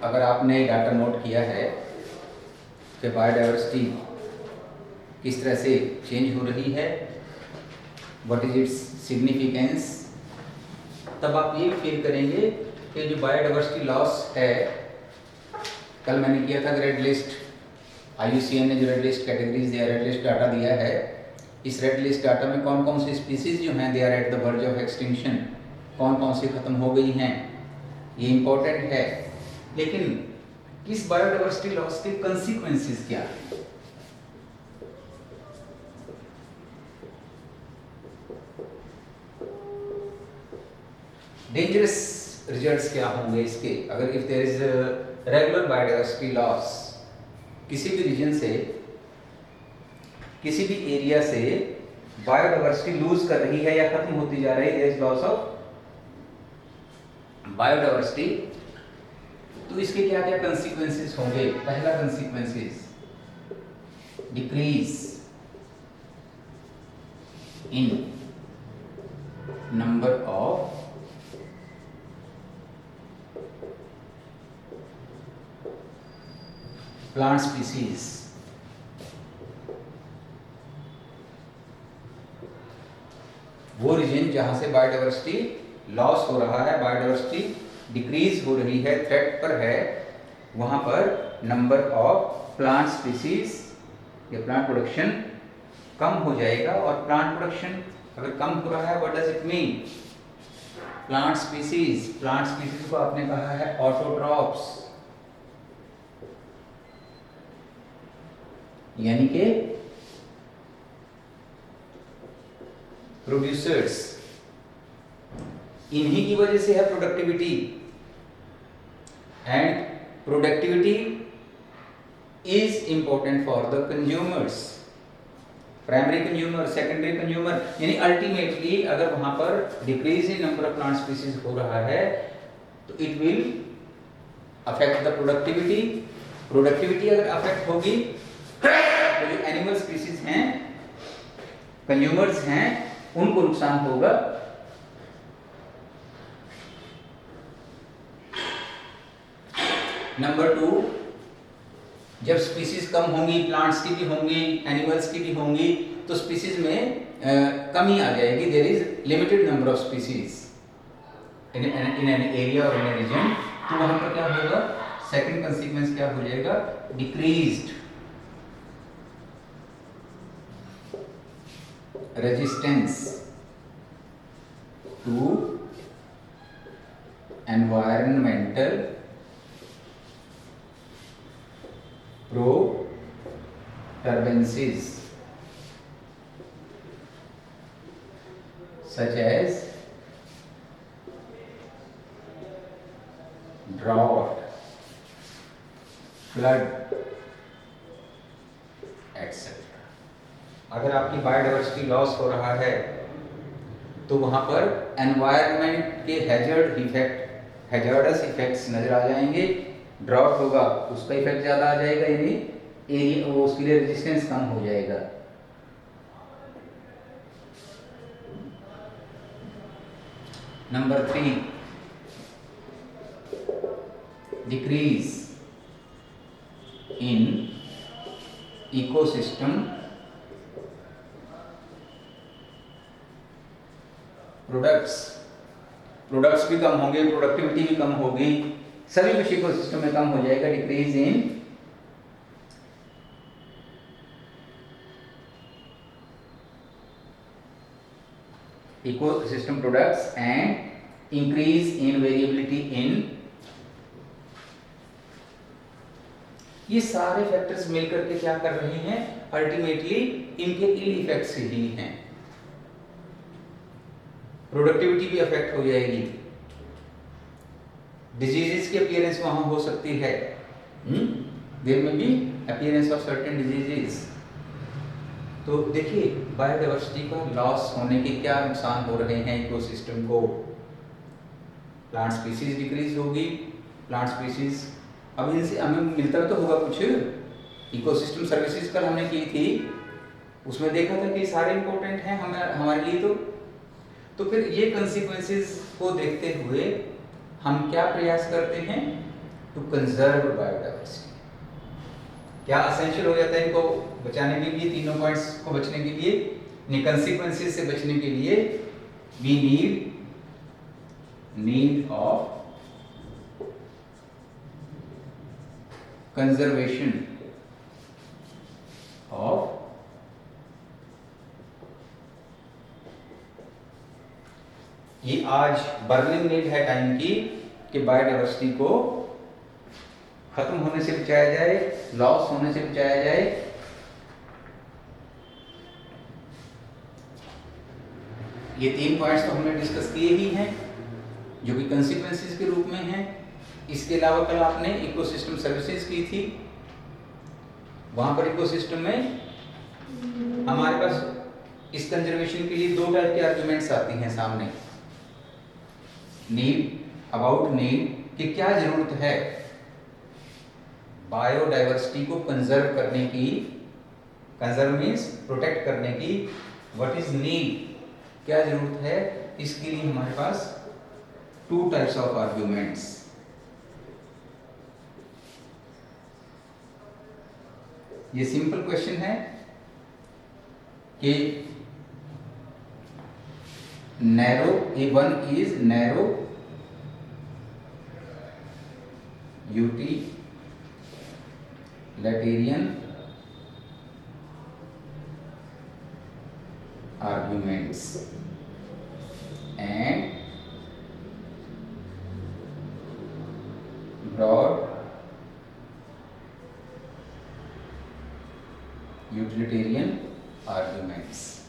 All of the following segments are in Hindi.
अगर आपने डाटा नोट किया है कि बायोडाइवर्सिटी किस तरह से चेंज हो रही है, व्हाट इज इट्स सिग्निफिकेंस, तब आप ये फील करेंगे कि जो बायोडाइवर्सिटी लॉस है, कल मैंने किया था रेड लिस्ट, IUCN ने जो रेड लिस्ट कैटेगरीज दिया, रेड लिस्ट डाटा दिया है, इस रेड लिस्ट डाटा में कौन कौन सी स्पीसीज जो हैं they are at the verge of extinction, कौन कौन सी खत्म हो गई हैं, ये इम्पोर्टेंट है। लेकिन इस बायोडाइवर्सिटी लॉस के कंसिक्वेंसेस क्या हैं? डेंजरस रिजल्ट्स क्या होंगे इसके, अगर if there is regular biodiversity loss, किसी भी रीजन से, किसी भी एरिया से बायोडाइवर्सिटी लूज कर रही है या खत्म होती जा रही है, there is loss of biodiversity, तो इसके क्या क्या कंसिक्वेंसेस होंगे? पहला consequences, decrease in number of plant species. वो रीजन जहां से बायोडाइवर्सिटी लॉस हो रहा है, बायोडाइवर्सिटी डिक्रीज हो रही है, थ्रेट पर है, वहां पर नंबर ऑफ प्लांट स्पीसीज या प्लांट प्रोडक्शन कम हो जाएगा। और प्लांट प्रोडक्शन अगर कम हो रहा है, what does it mean? Plant species को आपने कहा है ऑटोट्रॉप्स, यानी कि प्रोड्यूसर्स। इन्हीं की वजह से है productivity, and productivity is important for the consumers, primary consumer, secondary consumer, यानी अल्टीमेटली अगर वहां पर decrease in number of plant species हो रहा है तो it will affect the productivity. Productivity अगर अफेक्ट होगी तो जो एनिमल स्पीसीज हैं, कंज्यूमर्स हैं, उनको नुकसान होगा। नंबर 2, जब स्पीसीज कम होंगी, प्लांट्स की भी होंगी, एनिमल्स की भी होंगी, तो स्पीसीज में कमी आ जाएगी। There is limited number of species in an area और इन ए रीजन, तो वहां पर क्या होगा? सेकंड कंसीक्वेंस क्या हो जाएगा? Decreased resistance to environmental perturbances such as drought, flood, etc. अगर आपकी बायोडाइवर्सिटी लॉस हो रहा है तो वहां पर एनवायरनमेंट के हैजर्डस इफेक्ट्स नजर आ जाएंगे। ड्राउट होगा, उसका इफेक्ट ज़्यादा आ जाएगा, यानी एरिया वो उसके लिए रेजिस्टेंस कम हो जाएगा। Number 3, decrease in ecosystem products भी कम होंगे, प्रोडक्टिविटी भी कम होगी, सभी कुछ इकोसिस्टम में कम हो जाएगा। Decrease in ecosystem products and increase in variability in, ये सारे फैक्टर्स मिलकर के क्या कर रहे हैं? अल्टीमेटली इनके इल इफेक्ट्स ही हैं। प्रोडक्टिविटी भी अफेक्ट हो जाएगी, डिजीजेस की अपीयरेंस वहां हो सकती है, there may be appearance of certain diseases. तो देखिए बायोडाइवर्सिटी का लॉस होने के क्या नुकसान हो रहे हैं इकोसिस्टम को। प्लांट स्पीसीज डिक्रीज होगी, प्लांट स्पीसीज अब इनसे हमें मिलता तो होगा कुछ। इकोसिस्टम सर्विसेज कल हमने की थी उसमें देखा था कि सारे इंपॉर्टेंट हैं हमारे लिए। तो फिर ये कंसिक्वेंसेस को देखते हुए हम क्या प्रयास करते हैं, टू कंजर्व बायोडाइवर्सिटी। क्या असेंशियल हो जाता है इनको बचाने के लिए, तीनों पॉइंट्स को बचने के लिए, इन कंसिक्वेंसेस से बचने के लिए वी नीड ऑफ कंजर्वेशन ऑफ ये आज बर्निंग नीड है टाइम की कि बायोडाइवर्सिटी को खत्म होने से बचाया जाए, लॉस होने से बचाया जाए। ये 3 पॉइंट्स तो हमने डिस्कस किए ही हैं जो कि कंसिक्वेंसेस के रूप में हैं। इसके अलावा कल आपने इकोसिस्टम सर्विसेज की थी, वहां पर इकोसिस्टम में हमारे पास इस कंजर्वेशन के लिए 2 टाइप के आर्गुमेंट्स आती हैं सामने। नीड कि क्या जरूरत है बायोडाइवर्सिटी को कंजर्व करने की, कंजर्व मीन्स प्रोटेक्ट करने की। व्हाट इज नीड, क्या जरूरत है, इसके लिए हमारे पास 2 टाइप्स ऑफ आर्ग्यूमेंट्स। ये सिंपल क्वेश्चन है कि narrow, A1 is narrow utilitarian arguments and broad utilitarian arguments.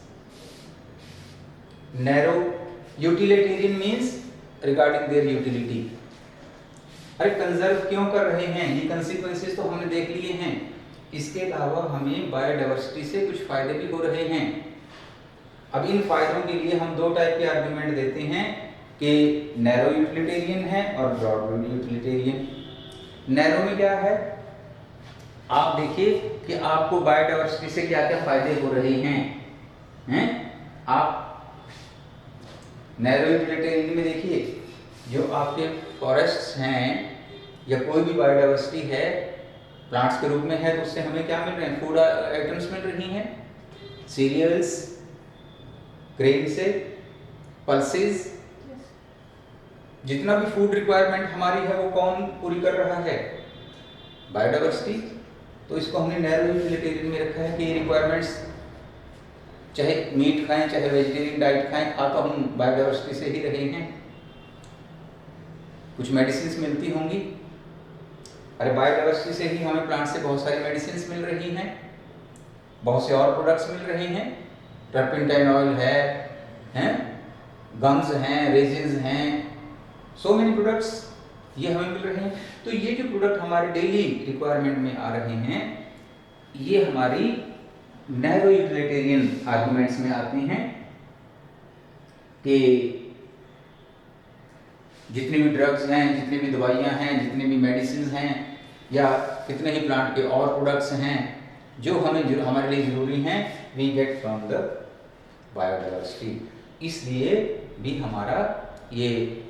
Narrow utilitarian means regarding their utility. अरे कंजर्व क्यों कर रहे हैं, ये कंसिक्वेंसेस तो हमने देख लिए हैं। इसके अलावा हमें बायोडाइवर्सिटी से कुछ फायदे भी हो रहे हैं। अब इन फायदों के लिए हम 2 टाइप के आर्गुमेंट देते हैं कि नैरो यूटिलिटेरियन है और ब्रॉड यूटिलिटेरियन। नैरो में क्या है, आप देखिए कि आपको बायोडाइवर्सिटी से क्या क्या फायदे हो रहे हैं। आप नैरो यूटिलिटेरियन में देखिए, जो आपके फॉरेस्ट्स हैं या कोई भी बायोडाइवर्सिटी है प्लांट्स के रूप में है, तो उससे हमें क्या मिल रहे हैं, फूड आइटम्स मिल रही हैं, सीरियल्स, ग्रेन से, पल्सेस। जितना भी फूड रिक्वायरमेंट हमारी है वो कौन पूरी कर रहा है, बायोडाइवर्सिटी। तो इसको हमने नैरो यूटिलिटेरियन में रखा है कि ये रिक्वायरमेंट्स, चाहे मीट खाएं चाहे वेजिटेरियन डाइट खाएं, खा तो हम बायोडाइवर्सिटी से ही रहे हैं। कुछ मेडिसिन मिलती होंगी, अरे बायोडाइवर्सिटी से ही हमें प्लांट से बहुत सारी मेडिसिन मिल रही हैं, बहुत से और प्रोडक्ट्स मिल रहे हैं, टर्पेंटाइन ऑयल है, गम्स हैं, रेजिन्स हैं, सो मेनी प्रोडक्ट्स ये हमें मिल रहे हैं। तो ये जो प्रोडक्ट हमारे डेली रिक्वायरमेंट में आ रहे हैं, ये हमारी नैरो यूटिलिटेरियन आर्गुमेंट्स में आते हैं कि जितनी भी ड्रग्स हैं, जितनी भी दवाइयाँ हैं, जितनी भी मेडिसिन हैं, या कितने ही प्लांट के और प्रोडक्ट्स हैं जो हमारे लिए ज़रूरी हैं, we get from the biodiversity. इसलिए भी हमारा ये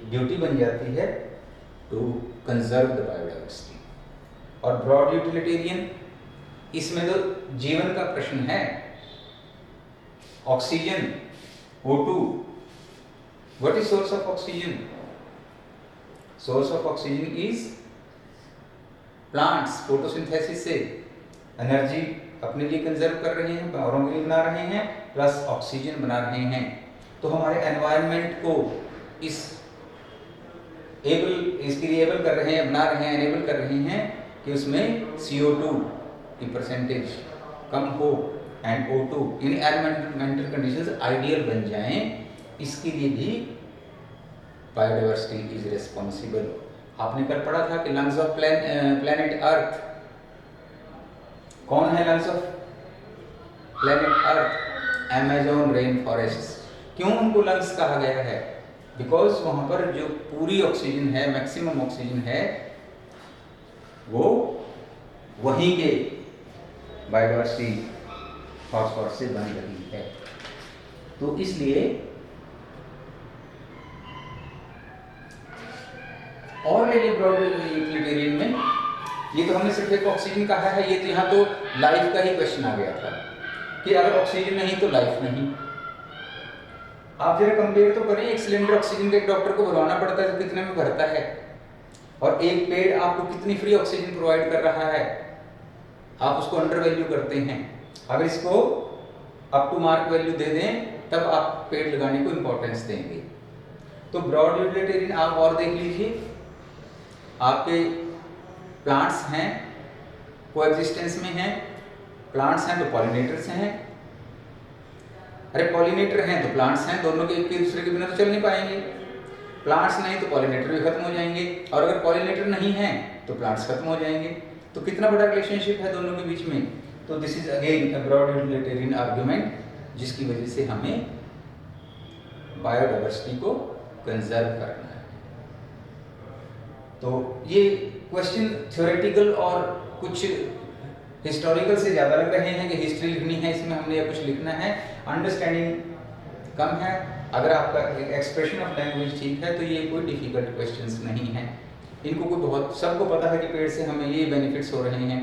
ड्यूटी बन जाती है टू कंजर्व द बायोडाइवर्सिटी। और ब्रॉड यूटिलिटेरियन, इसमें तो जीवन का प्रश्न है। Oxygen, O2, what is source of oxygen? Source of oxygen is plants photosynthesis से एनर्जी अपने लिए कंजर्व कर रहे हैं, औरों के लिए बना रहे हैं, प्लस ऑक्सीजन बना रहे हैं। तो हमारे एनवायरनमेंट को इसके लिए एबल कर रहे हैं, बना रहे हैं, एनेबल कर रहे हैं कि उसमें CO2 की परसेंटेज कम हो and O2 in environmental conditions ideal बन जाएं। इसके लिए भी बायोडाइवर्सिटी इज रिस्पॉन्सिबल। आपने कल पढ़ा था कि लंग्स ऑफ प्लेनेट अर्थ, कौन है lungs of planet earth? Amazon rain forest. क्यों उनको लंग्स कहा गया है? बिकॉज वहां पर जो पूरी ऑक्सीजन है, मैक्सिमम ऑक्सीजन है, वो वहीं के बायोडाइवर्सिटी हॉटस्पॉट से बन रही है। तो इसलिए और ले लिए ब्रॉड यूटिलिटेरियन में, ये तो हमने सिर्फ एक ऑक्सीजन कहा है, ये तो यहाँ तो लाइफ का ही क्वेश्चन आ गया था कि अगर ऑक्सीजन नहीं तो लाइफ नहीं। आप जरा कंपेयर तो करें, एक सिलेंडर ऑक्सीजन का एक डॉक्टर को भरवाना पड़ता है तो कितने में भरता है, और एक पेड़ आपको कितनी फ्री ऑक्सीजन प्रोवाइड कर रहा है, आप उसको अंडर वैल्यू करते हैं। अगर इसको अप टू मार्क वैल्यू दे दें तब आप पेड़ लगाने को इंपॉर्टेंस देंगे। तो ब्रॉड यूटिलिटेरियन आप और देख लीजिए, आपके प्लांट्स हैं, कोएग्जिस्टेंस में हैं, प्लांट्स हैं तो पॉलिनेटर्स हैं, अरे पॉलिनेटर हैं तो प्लांट्स हैं, दोनों के एक दूसरे के बिना तो चल नहीं पाएंगे। प्लांट्स नहीं तो पॉलिनेटर भी खत्म हो जाएंगे, और अगर पॉलिनेटर नहीं है तो प्लांट्स खत्म हो जाएंगे। तो कितना बड़ा रिलेशनशिप है दोनों के बीच में। तो this is again a broad utilitarian argument, जिसकी वजह से हमें बायोडाइवर्सिटी को कंजर्व करना है। तो ये क्वेश्चन थ्योरेटिकल और कुछ हिस्टोरिकल से ज़्यादा लग रहे हैं कि हिस्ट्री लिखनी है इसमें, हमने या कुछ लिखना है, अंडरस्टैंडिंग कम है। अगर आपका एक्सप्रेशन ऑफ लैंग्वेज ठीक है तो ये कोई डिफिकल्ट क्वेश्चंस नहीं हैं। इनको कोई बहुत, सबको पता है कि पेड़ से हमें ये बेनिफिट्स हो रहे हैं,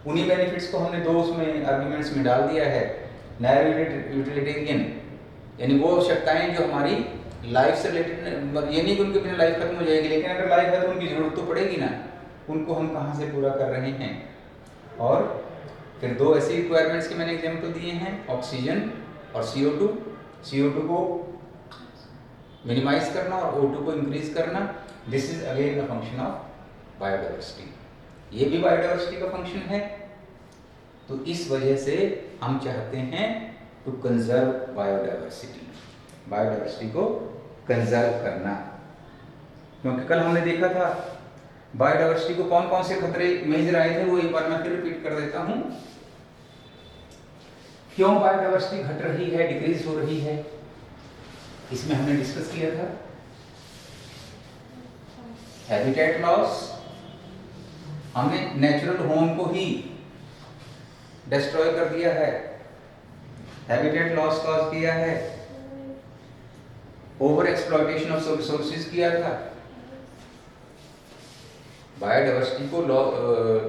उन्हीं बेनिफिट्स को हमने दो उसमें आर्ग्यूमेंट्स में डाल दिया है। नैरो यूटिलिटेरियन यानी वो आवश्यकताएं जो हमारी लाइफ से रिलेटेड, ये नहीं कि उनके बिना लाइफ खत्म हो जाएगी, लेकिन अगर लाइफ है तो उनकी ज़रूरत तो पड़ेगी ना, उनको हम कहाँ से पूरा कर रहे हैं। और फिर दो ऐसी रिक्वायरमेंट्स के मैंने एग्जांपल दिए हैं, ऑक्सीजन और CO2। CO2 को मिनिमाइज करना और O2 को इंक्रीज करना, this is again a function of biodiversity. ये भी बायोडाइवर्सिटी का फंक्शन है। तो इस वजह से हम चाहते हैं टू कंजर्व बायोडाइवर्सिटी, बायोडाइवर्सिटी को कंजर्व करना। क्योंकि कल हमने देखा था बायोडाइवर्सिटी को कौन कौन से खतरे मेजर आए थे, वो एक बार मैं फिर रिपीट कर देता हूं। क्यों बायोडाइवर्सिटी घट रही है, डिक्रीज हो रही है, इसमें हमने डिस्कस किया था। हैबिटेट लॉस, हमने नेचुरल होम को ही डिस्ट्रॉय कर दिया है, हैबिटेट लॉस कॉज किया है, ओवर एक्सप्लॉयटेशन ऑफ रिसोर्सेज किया था। बायोडाइवर्सिटी को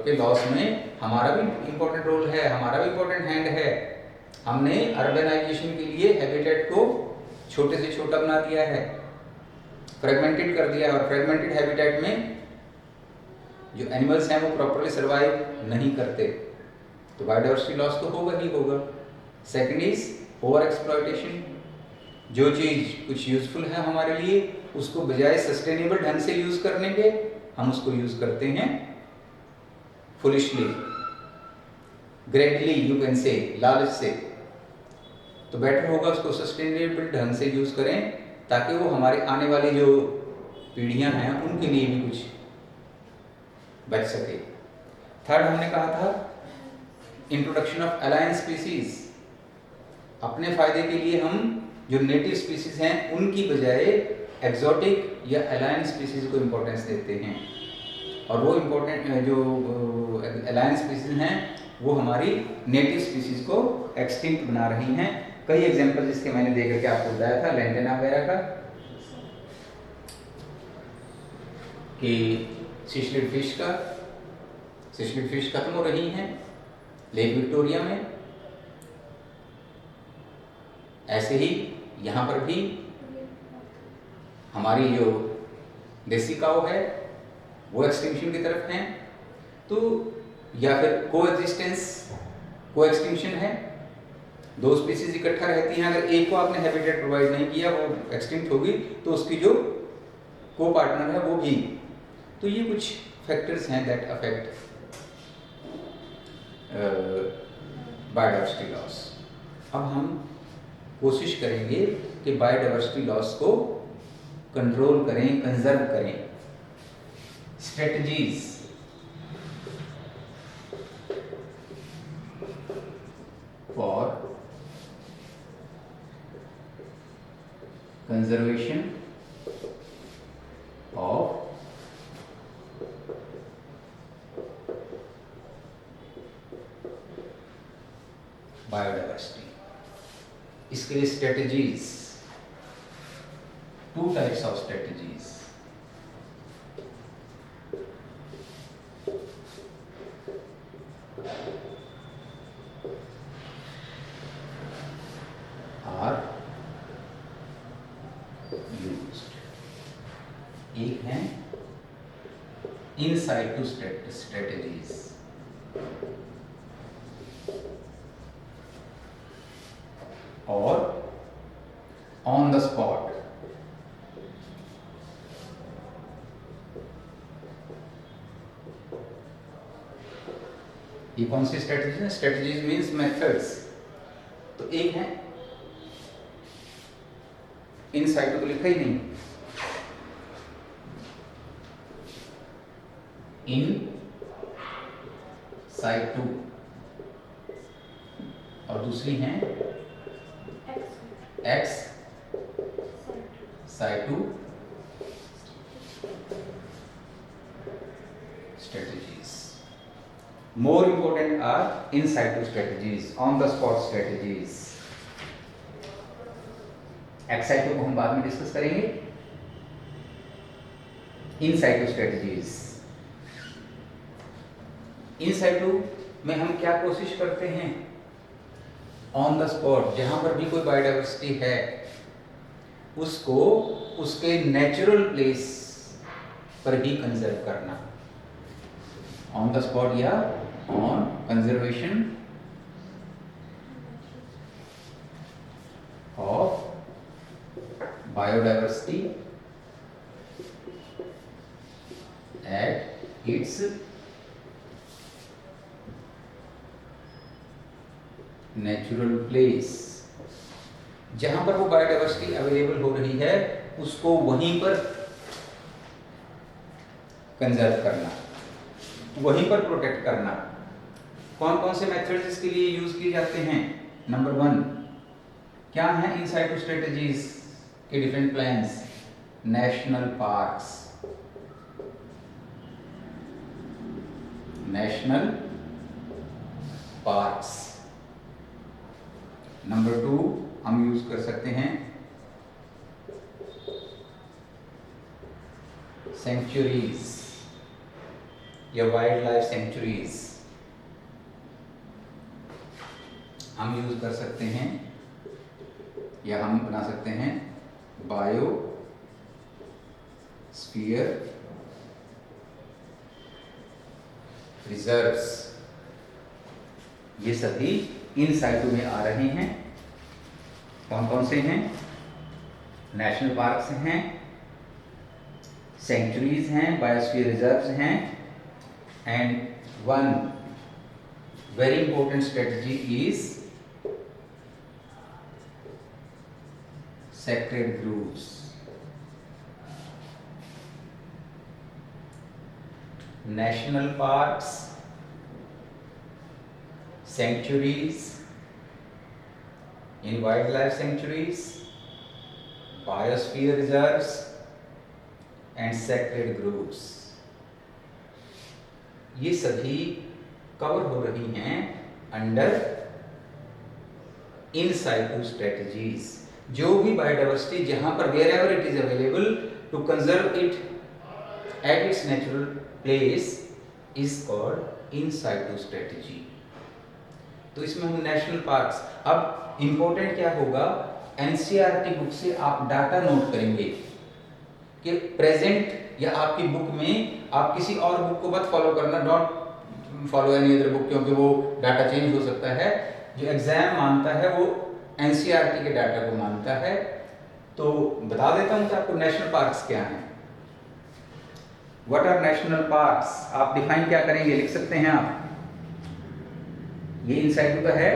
के लॉस में हमारा भी इंपॉर्टेंट रोल है, हमारा भी इंपॉर्टेंट हैंड है। हमने अर्बनाइजेशन के लिए हैबिटेट को छोटे से छोटा बना दिया है, फ्रेगमेंटेड कर दिया है, और फ्रेगमेंटेड हैबिटेट में जो एनिमल्स हैं वो प्रॉपर्ली सर्वाइव नहीं करते, तो बायोडाइवर्सिटी लॉस तो होगा ही होगा। सेकेंड इज ओवर एक्सप्लॉयटेशन, जो चीज़ कुछ यूजफुल है हमारे लिए उसको बजाय सस्टेनेबल ढंग से यूज करने के हम उसको यूज करते हैं फुलिशली, ग्रेडली, यू कैन से, लालच से। तो बेटर होगा उसको सस्टेनेबल ढंग से यूज करें ताकि वो हमारे आने वाली जो पीढ़ियां हैं उनके लिए भी कुछ बच सके। थर्ड हमने कहा था इंट्रोडक्शन ऑफ अलायन स्पीसीज, अपने फायदे के लिए हम जो नेटिव स्पीसीज हैं उनकी बजाय एक्सोटिक या अलायन स्पीसीज को इम्पोर्टेंस देते हैं, और वो इम्पोर्टेंट जो अलायन स्पीसीज हैं वो हमारी नेटिव स्पीसीज को एक्सटिंक्ट बना रही हैं। कई एग्जांपल जिसके मैंने दे करके आपको बताया था लेंटेना वगैरह का, कि सिशलिड फिश खत्म हो रही हैं लेक विक्टोरिया में। ऐसे ही यहाँ पर भी हमारी जो देसी काऊ है वो एक्सटिंक्शन की तरफ हैं। तो या फिर को एक्सटिंक्शन है, दो स्पीसीज इकट्ठा रहती हैं, अगर एक को आपने हैबिटेट प्रोवाइड नहीं किया वो एक्सटिंक्ट होगी, तो उसकी जो को पार्टनर है वो भी। तो ये कुछ फैक्टर्स हैं दैट अफेक्ट बायोडाइवर्सिटी लॉस। अब हम कोशिश करेंगे कि बायोडाइवर्सिटी लॉस को कंट्रोल करें, कंजर्व करें। Strategies, for conservation of biodiversity. say strategies. Two types of strategies. Are used. एक है insight to strategies. और on the spot. ये कौन सी स्ट्रेटजीज है? Strategies means methods. तो एक है इनसाइट, तो लिखा ही नहीं, इन साइड टू, और दूसरी है ex situ two strategies. More important are in situ strategies, on the spot strategies. Ex situ को हम बाद में डिस्कस करेंगे. In situ strategies. In situ में हम क्या कोशिश करते हैं? On the spot, जहां पर भी कोई बायोडाइवर्सिटी है उसको उसके नेचुरल प्लेस पर भी कंजर्व करना. On the spot या on conservation of biodiversity at its natural place. जहां पर वो बायोडाइवर्सिटी अवेलेबल हो रही है उसको वहीं पर कंजर्व करना, वहीं पर प्रोटेक्ट करना. कौन कौन से मेथड्स इसके लिए यूज किए जाते हैं? नंबर 1, क्या है इन साइटो स्ट्रेटजीज के different plans? National parks. National parks. Number 2 हम यूज कर सकते हैं सेंचुरीज या वाइल्ड लाइफ सेंचुरीज. हम यूज कर सकते हैं या हम बना सकते हैं बायोस्फीयर रिजर्व्स. ये सभी इन साइटों में आ रहे हैं. कौन कौन से हैं? नेशनल पार्क्स हैं, सेंचुरीज हैं, बायोस्फीयर रिजर्व्स हैं, and one very important strategy is sacred groves. National parks, sanctuaries, in wildlife sanctuaries, biosphere reserves and sacred groves. ये सभी कवर हो रही हैं अंडर इन साइटो स्ट्रेटजीज. जो भी बायोडाइवर्सिटी जहां पर wherever it is available to conserve it at its natural place is called in situ strategy. तो इसमें हम नेशनल पार्क्स. अब इंपॉर्टेंट क्या होगा? एनसीईआरटी बुक से आप डाटा नोट करेंगे कि प्रेजेंट या आपकी बुक में आप किसी और बुक को मत फॉलो करना. Don't follow any other book, क्योंकि वो डाटा चेंज हो सकता है. जो एग्जाम मानता है वो एनसीईआरटी के डाटा को मानता है. तो बता देता हूं कि आपको नेशनल पार्क्स क्या हैं. What are national parks? आप डिफाइन क्या करेंगे? लिख सकते हैं आप. ये इनसाइड का है.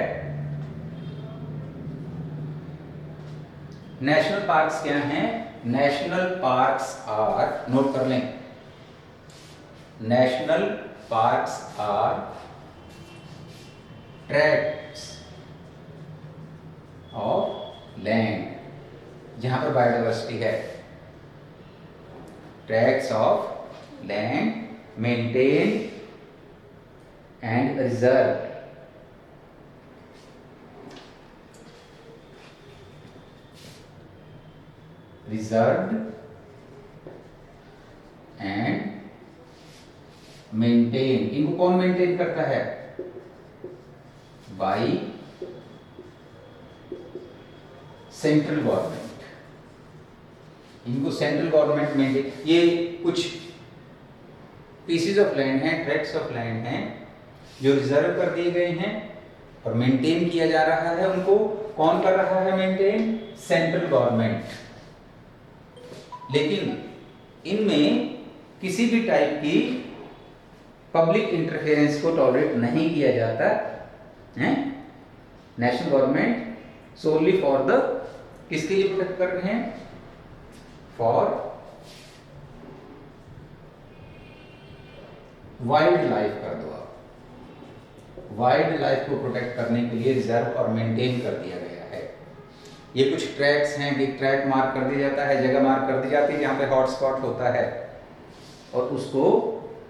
नेशनल पार्क्स क्या हैं? नेशनल पार्क्स आर, नोट कर लें, national parks are tracts of land जहां पर बायोडाइवर्सिटी है. Tracts of land maintain and reserve reserved and maintain. इनको कौन मेंटेन करता है? By central government. इनको सेंट्रल गवर्नमेंट मेंटेन, ये कुछ पीसेज ऑफ लैंड हैं, ट्रैक्ट्स ऑफ लैंड हैं जो रिजर्व कर दिए गए हैं और मेंटेन किया जा रहा है। उनको कौन कर रहा है मेंटेन? Central government. लेकिन इनमें किसी भी टाइप की पब्लिक इंटरफेरेंस को टॉलरेट नहीं किया जाता है। नेशनल गवर्नमेंट सोनली फॉर द, किसके लिए प्रोटेक्ट कर रहे हैं? फॉर वाइल्ड लाइफ कर दो आप। वाइल्ड लाइफ को प्रोटेक्ट करने के लिए रिजर्व और मेंटेन कर दिया गया है। ये कुछ ट्रैक्स हैं, एक ट्रैक मार्क कर दिया जाता है, जगह मार्क कर दी जाती है जहां पे हॉटस्पॉट होता है और उसको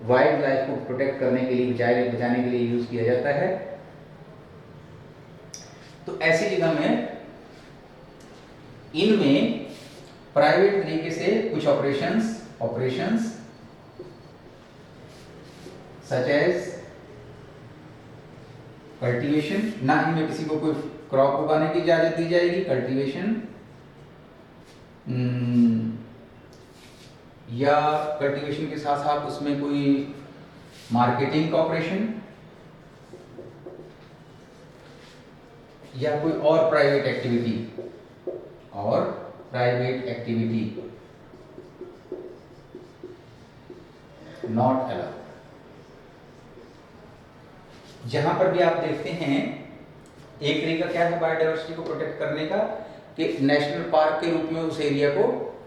वाइल्ड लाइफ को प्रोटेक्ट करने के लिए, बचाने के लिए यूज किया जाता है। तो ऐसी जगह में इनमें प्राइवेट तरीके से कुछ ऑपरेशंस सच एज कल्टीवेशन, ना इनमें किसी को कोई क्रॉप उगाने की इजाजत दी जाएगी, कल्टीवेशन या कल्टीवेशन के साथ साथ उसमें कोई मार्केटिंग का ऑपरेशन या कोई और प्राइवेट एक्टिविटी नॉट अलाउड। जहां पर भी आप देखते हैं, एक तरीका क्या है बायोडायवर्सिटी को प्रोटेक्ट करने का कि नेशनल पार्क के रूप में उस एरिया को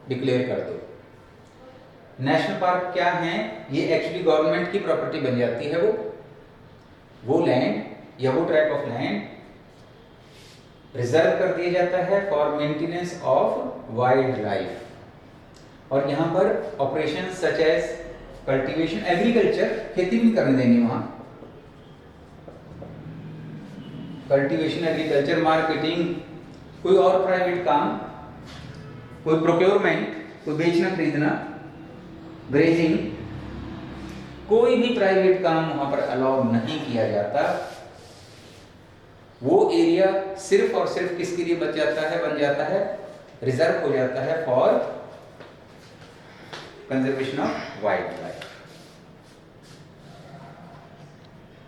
डिक्लेयर कर दो। नेशनल पार्क क्या है? ये एक्चुअली गवर्नमेंट की प्रॉपर्टी बन जाती है। वो लैंड या वो ट्रैक्ट ऑफ लैंड रिजर्व कर दिया जाता है for maintenance of wild life. और यहाँ पर operation such as cultivation, agriculture, खेती भी करने देंगे वहां, कल्टीवेशन, एग्रीकल्चर, मार्केटिंग, कोई और प्राइवेट काम, कोई प्रोक्योरमेंट, कोई बेचना खरीदना, ग्रेजिंग, कोई भी प्राइवेट काम वहां पर अलाउ नहीं किया जाता। वो एरिया सिर्फ और सिर्फ किसके लिए बन जाता है, रिजर्व हो जाता है for conservation of wild life.